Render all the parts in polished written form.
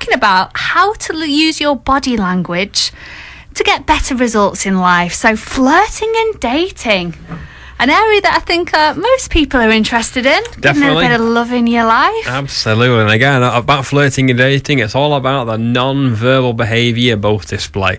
talking about how to use your body language to get better results in life. So flirting and dating. An area that I think most people are interested in. Definitely. Getting a bit of love in your life. Absolutely. And again, about flirting and dating, it's all about the non-verbal behaviour you both display.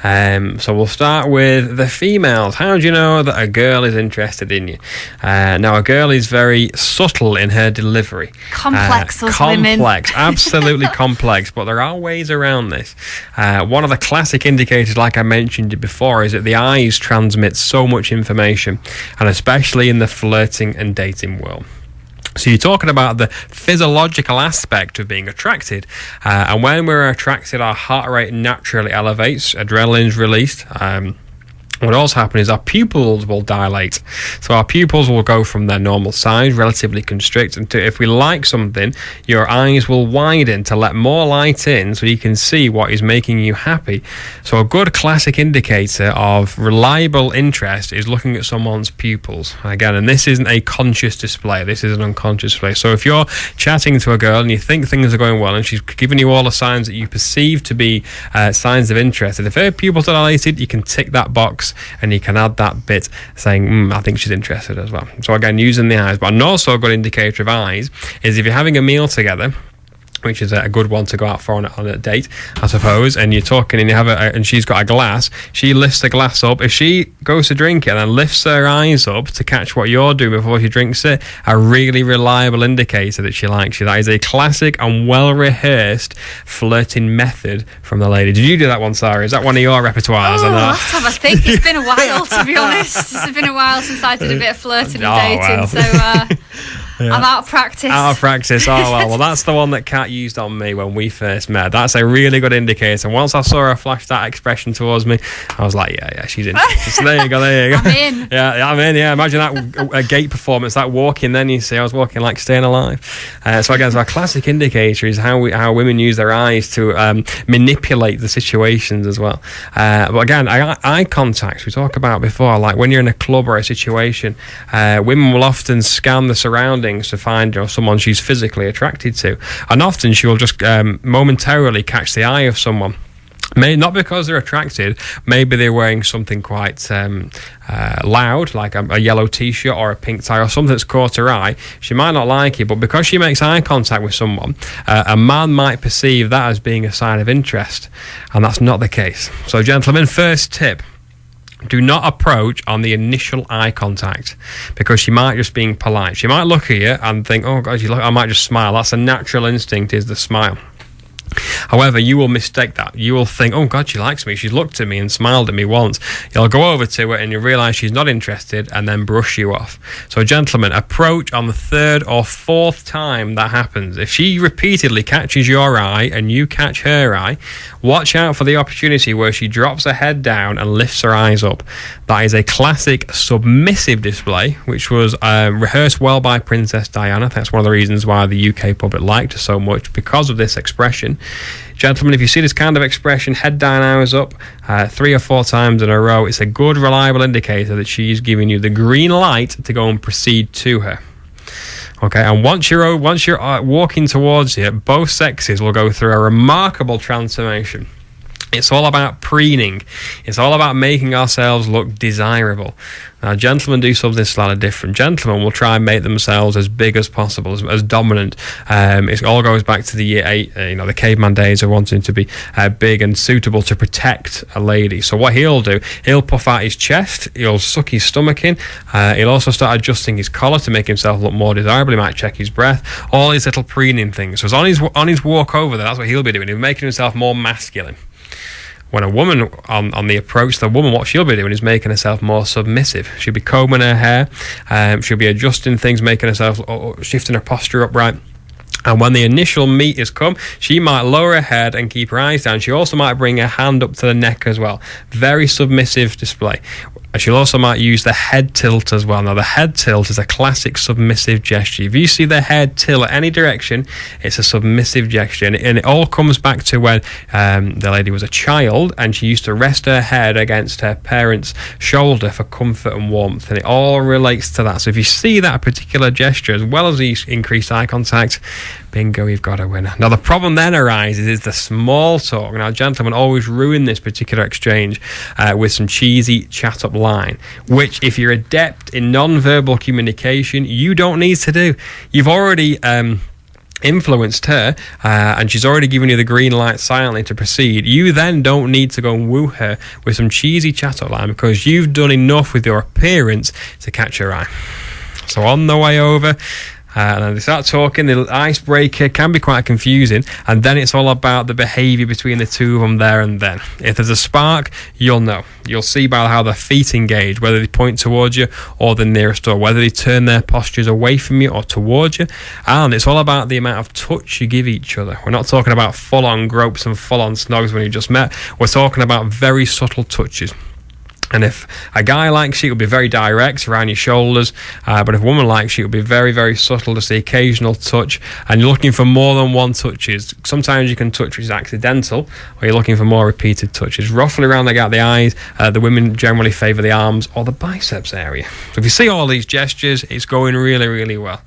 So we'll start with the females. How do you know that a girl is interested in you? Now, a girl is very subtle in her delivery. Complex, those women. Complex, absolutely complex. But there are ways around this. One of the classic indicators, like I mentioned before, is that the eyes transmit so much information, and especially in the flirting and dating world. So you're talking about the physiological aspect of being attracted, and when we're attracted, our heart rate naturally elevates, adrenaline's released. What also happens is our pupils will dilate. So our pupils will go from their normal size, relatively constrict, and if we like something, your eyes will widen to let more light in so you can see what is making you happy. So a good classic indicator of reliable interest is looking at someone's pupils. Again, and this isn't a conscious display, this is an unconscious display. So if you're chatting to a girl and you think things are going well and she's giving you all the signs that you perceive to be signs of interest, and if her pupils are dilated, you can tick that box and you can add that bit saying, I think she's interested as well. So again, using the eyes. But also a good indicator of eyes is if you're having a meal together, which is a good one to go out for on a date, I suppose, and you're talking and you have and she's got a glass, she lifts the glass up. If she goes to drink it and then lifts her eyes up to catch what you're doing before she drinks it, a really reliable indicator that she likes you. That is a classic and well-rehearsed flirting method from the lady. Did you do that one, Sarah? Is that one of your repertoires? Last time I think. It's been a while, to be honest. It's been a while since I did a bit of flirting and dating, so... Yeah. I'm out of practice. Out of practice. Oh, well, that's the one that Kat used on me when we first met. That's a really good indicator. Once I saw her flash that expression towards me, I was like, yeah, she's interested. So there you go. I'm in. Yeah, I'm in. Yeah, imagine that a gate performance, that walking. Then you see, I was walking like staying alive. So again, a classic indicator is how women use their eyes to manipulate the situations as well. But again, eye contact we talked about before, like when you're in a club or a situation, women will often scan the surroundings to find someone she's physically attracted to, and often she will just momentarily catch the eye of someone. Not because they're attracted, maybe they're wearing something quite loud, like a yellow t-shirt or a pink tie or something that's caught her eye. She might not like it, but because she makes eye contact with someone, a man might perceive that as being a sign of interest, and that's not the case. So gentlemen, first tip: do not approach on the initial eye contact, because she might just being polite. She might look at you and think, oh God, I might just smile. That's a natural instinct, is the smile. However, you will mistake that. You will think, oh God, she likes me. She's looked at me and smiled at me once. You'll go over to her and you realise she's not interested and then brush you off. So gentlemen, approach on the third or fourth time that happens. If she repeatedly catches your eye and you catch her eye, watch out for the opportunity where she drops her head down and lifts her eyes up. That is a classic submissive display, which was rehearsed well by Princess Diana. That's one of the reasons why the UK public liked her so much, because of this expression. Gentlemen, if you see this kind of expression, head down, eyes up, 3 or 4 times in a row, it's a good, reliable indicator that she's giving you the green light to go and proceed to her. Okay, and once you're walking towards you, both sexes will go through a remarkable transformation. It's all about preening. It's all about making ourselves look desirable. Now, gentlemen do something slightly different. Gentlemen will try and make themselves as big as possible, as dominant. It all goes back to the year 8, the caveman days of wanting to be big and suitable to protect a lady. So what he'll do, he'll puff out his chest, he'll suck his stomach in, he'll also start adjusting his collar to make himself look more desirable. He might check his breath, all these little preening things. So on his walk over there, that's what he'll be doing. He'll be making himself more masculine. When a woman, on the approach, the woman, what she'll be doing is making herself more submissive. She'll be combing her hair, she'll be adjusting things, making herself, shifting her posture upright. And when the initial meet has come, she might lower her head and keep her eyes down. She also might bring her hand up to the neck as well. Very submissive display. And she'll also might use the head tilt as well. Now, the head tilt is a classic submissive gesture. If you see the head tilt any direction, it's a submissive gesture. And it all comes back to when the lady was a child and she used to rest her head against her parents' shoulder for comfort and warmth. And it all relates to that. So if you see that particular gesture, as well as the increased eye contact, bingo, you've got a winner. Now, the problem then arises is the small talk. Now, gentlemen always ruin this particular exchange with some cheesy chat-up line, which, if you're adept in non-verbal communication, you don't need to do. You've already influenced her and she's already given you the green light silently to proceed. You then don't need to go and woo her with some cheesy chat-up line because you've done enough with your appearance to catch her eye. So on the way over, and then they start talking. The icebreaker can be quite confusing, and then it's all about the behaviour between the two of them there and then. If there's a spark, you'll know. You'll see by how their feet engage, whether they point towards you or the nearest door, whether they turn their postures away from you or towards you. And it's all about the amount of touch you give each other. We're not talking about full-on gropes and full-on snogs when you just met. We're talking about very subtle touches. And if a guy likes you, it'll be very direct around your shoulders. But if a woman likes you, it'll be very, very subtle, just the occasional touch. And you're looking for more than one touches. Sometimes you can touch which is accidental, or you're looking for more repeated touches. Roughly around the eyes, the women generally favour the arms or the biceps area. So if you see all these gestures, it's going really, really well.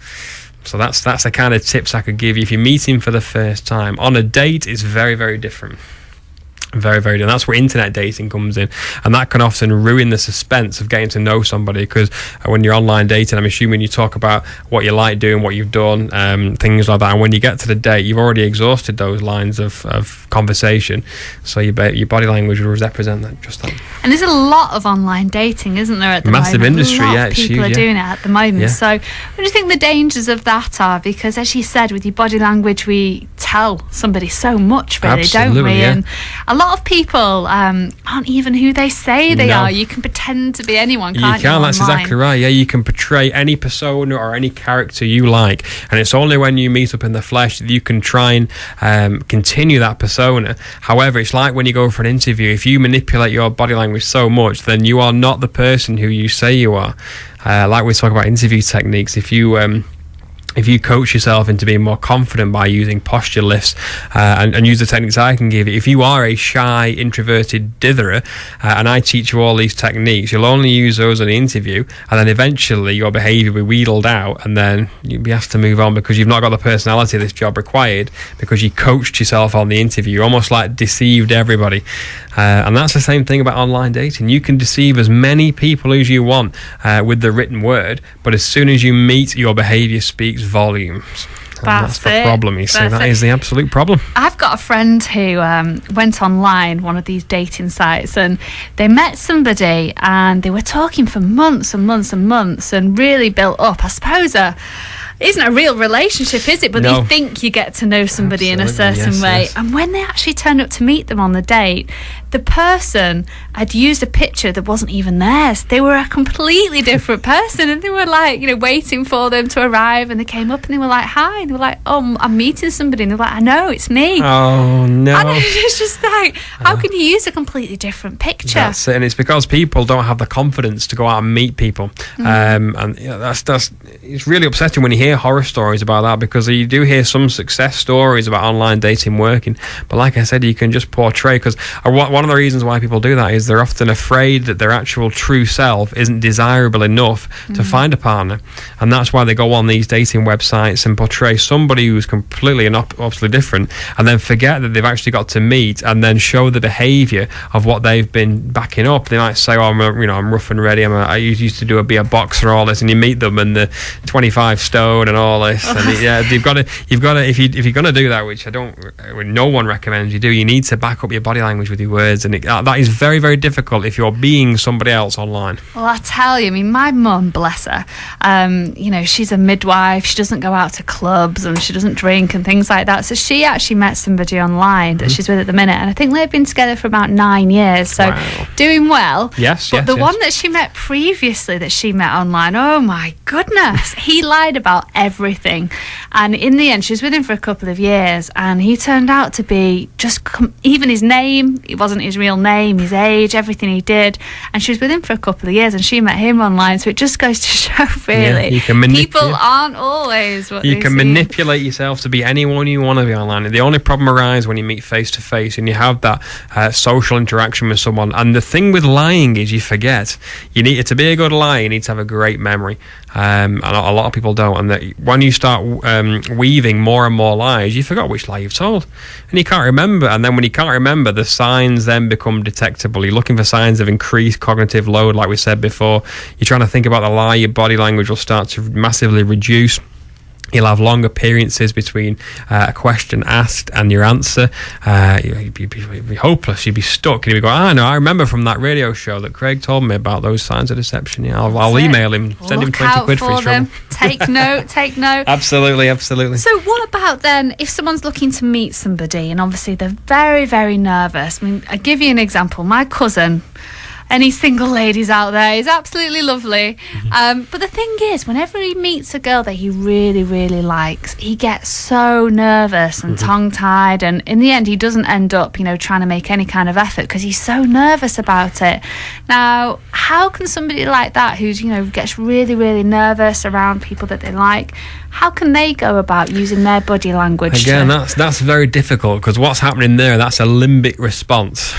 So that's the kind of tips I could give you if you're meeting for the first time. On a date, it's very, very different. Very, very different. That's where internet dating comes in, and that can often ruin the suspense of getting to know somebody, because when you're online dating, I'm assuming you talk about what you like doing, what you've done, things like that, and when you get to the date, you've already exhausted those lines of conversation, so your body language will represent that, just that. And there's a lot of online dating, isn't there, at the massive moment? Industry, a lot yeah, of it's people huge, are doing it at the moment. Yeah. So what do you think the dangers of that are? Because as you said, with your body language, we tell somebody so much, really, Absolutely, don't we? yeah. And a lot of people aren't even who they say they are. You can pretend to be anyone, can't you? That's exactly right. Yeah, you can portray any persona or any character you like, and it's only when you meet up in the flesh that you can try and continue that persona. However, it's like when you go for an interview, if you manipulate your body language so much, then you are not the person who you say you are. Like we talk about interview techniques, if you coach yourself into being more confident by using posture lifts and use the techniques I can give you. If you are a shy, introverted ditherer and I teach you all these techniques, you'll only use those in the interview, and then eventually your behaviour will be wheedled out, and then you'll be asked to move on because you've not got the personality this job required, because you coached yourself on the interview. You almost like deceived everybody. And that's the same thing about online dating. You can deceive as many people as you want with the written word, but as soon as you meet, your behaviour speaks volumes. That's the problem, you see. That is the absolute problem. I've got a friend who went online, one of these dating sites, and they met somebody and they were talking for months and months and months and really built up, I suppose, isn't a real relationship, is it? But No. they think you get to know somebody in a Absolutely, certain yes, way. yes. And when they actually turned up to meet them on the date, the person had used a picture that wasn't even theirs. They were a completely different person, and they were like, waiting for them to arrive, and they came up and they were like, hi, and they were like, oh, I'm meeting somebody, and they're like, I know, it's me. Oh, no. And it's just like, how can you use a completely different picture? That's it, and it's because people don't have the confidence to go out and meet people. And that's it's really upsetting when you hear horror stories about that, because you do hear some success stories about online dating working, but like I said, you can just portray, because one of the reasons why people do that is they're often afraid that their actual true self isn't desirable enough to find a partner, and that's why they go on these dating websites and portray somebody who's completely and oppositely different, and then forget that they've actually got to meet and then show the behaviour of what they've been backing up. They might say, oh, I'm rough and ready, I used to be a boxer, all this, and you meet them and the 25 stone and all this, and you've got to if you're going to do that, which no one recommends you do, you need to back up your body language with your words, and that is very, very difficult if you're being somebody else online. Well, I tell you, my mum, bless her, she's a midwife, she doesn't go out to clubs and she doesn't drink and things like that, so she actually met somebody online that she's with at the minute, and I think they've been together for about 9 years, so wow. Doing well. Yes, but the one that she met previously, that she met online, oh my goodness, he lied about everything. And in the end, she was with him for a couple of years, and he turned out to be just even his name, it wasn't his real name, his age, everything he did. And she was with him for a couple of years, and she met him online. So it just goes to show, really, people aren't always what you they can seem. Manipulate yourself to be anyone you want to be online. The only problem arises when you meet face to face and you have that social interaction with someone. And the thing with lying is you forget. You need to be a good liar. You need to have a great memory, and a lot of people don't. And that when you start weaving more and more lies, you forgot which lie you've told, and you can't remember. And then when you can't remember, the signs then become detectable. You're looking for signs of increased cognitive load, like we said before. You're trying to think about the lie. Your body language will start to massively reduce. You'll have long appearances between a question asked and your answer. You'd be hopeless. You'd be stuck. And you'd be going, no, I remember from that radio show that Craig told me about those signs of deception. Yeah, I'll email him, send him 20 quid for his trouble. Take note, take note. Absolutely. So what about then if someone's looking to meet somebody and obviously they're very, very nervous? I mean, I'll give you an example. My cousin, any single ladies out there, is absolutely lovely. But the thing is, whenever he meets a girl that he really, really likes, he gets so nervous and tongue-tied, and in the end, he doesn't end up, trying to make any kind of effort because he's so nervous about it. Now, how can somebody like that, who's gets really, really nervous around people that they like, how can they go about using their body language? Again, that's very difficult, because what's happening there, that's a limbic response.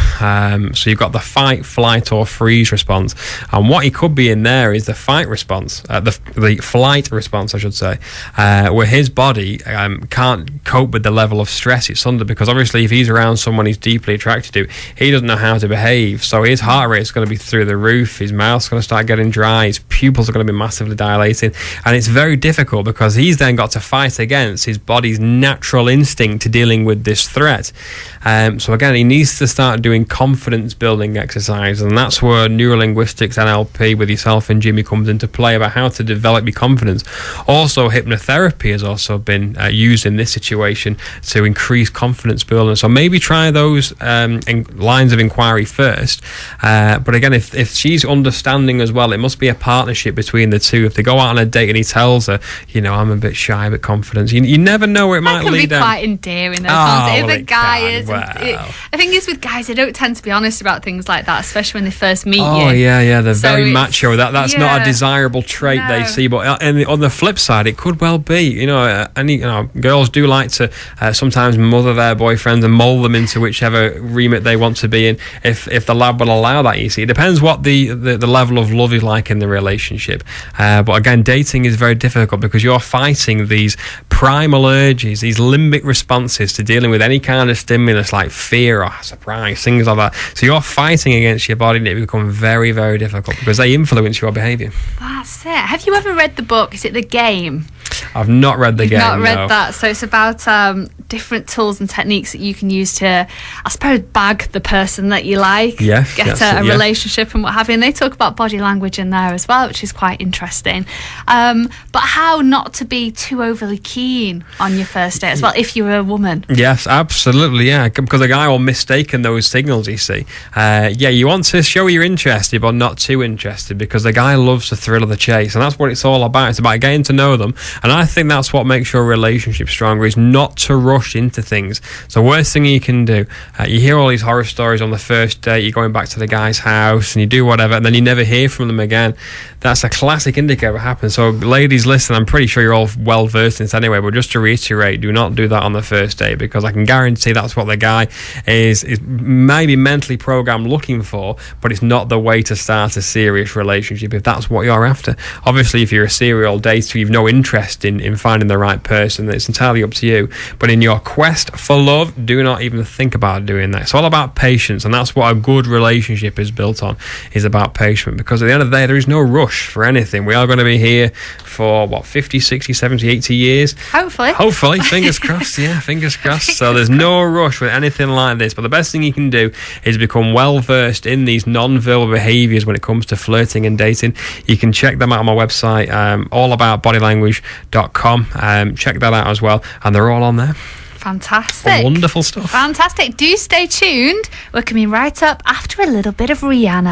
So you've got the fight, flight, or freeze response, and what he could be in there is the fight response, the flight response, I should say, where his body can't cope with the level of stress it's under, because obviously if he's around someone he's deeply attracted to, he doesn't know how to behave, so his heart rate is going to be through the roof, his mouth's going to start getting dry, his pupils are going to be massively dilating, and it's very difficult because he's then got to fight against his body's natural instinct to dealing with this threat. So again, he needs to start doing confidence building exercises, and that's where neurolinguistics, NLP with yourself and Jimmy comes into play, about how to develop your confidence. Also, hypnotherapy has also been used in this situation to increase confidence building. So maybe try those lines of inquiry first. But again, if she's understanding as well, it must be a partnership between the two. If they go out on a date and he tells her, I'm a bit shy, a bit confident, you never know where it might lead. That can be quite endearing, though, can't it? If a guy is, I think it's with guys, they don't tend to be honest about things like that, especially when they first meet you. Oh yeah, they're very macho. That's not a desirable trait they see. But on the flip side, it could well be. Girls do like to sometimes mother their boyfriends and mold them into whichever remit they want to be in. If the lad will allow that, you see, it depends what the level of love is like in the relationship. But again, dating is very difficult because you're fighting these primal urges, these limbic responses to dealing with any kind of stimulus like fear or surprise, things like that. So you're fighting against your body, and it becomes very, very difficult because they influence your behaviour. That's it. Have you ever read the book? Is it The Game? I've not read The Game. Not read that. So it's about different tools and techniques that you can use to, I suppose, bag the person that you like, get a relationship and what have you. And they talk about body language in there as well, which is quite interesting. But how not to be too overly keen on your first date as well, if you're a woman. Yes, absolutely, yeah. Because a guy will mistake those signals, you see. You want to show you're interested, but not too interested, because the guy loves the thrill of the chase, and that's what it's all about. It's about getting to know them, and I think that's what makes your relationship stronger, is not to rush into things. So worst thing you can do, you hear all these horror stories on the first date, you're going back to the guy's house, and you do whatever, and then you never hear from them again. That's a classic indicator of what happens. So ladies, listen, I'm pretty sure you're all well versed in this anyway, but just to reiterate, do not do that on the first date, because I can guarantee that's what the guy is maybe mentally programmed looking for, but it's not the way to start a serious relationship if that's what you're after. Obviously, if you're a serial dater, you've no interest in finding the right person, it's entirely up to you. But in your quest for love, do not even think about doing that. It's all about patience, and that's what a good relationship is built on, is about patience, because at the end of the day, there is no rush for anything. We are going to be here for 50, 60, 70, 80 years. Hopefully, fingers crossed. Yeah, fingers crossed. So there's no rush with anything like this. But the best thing you can do is become well versed in these non-verbal behaviours when it comes to flirting and dating. You can check them out on my website, allaboutbodylanguage.com. Check that out as well, and they're all on there. Fantastic. Wonderful stuff. Fantastic. Do stay tuned. We're coming right up after a little bit of Rihanna.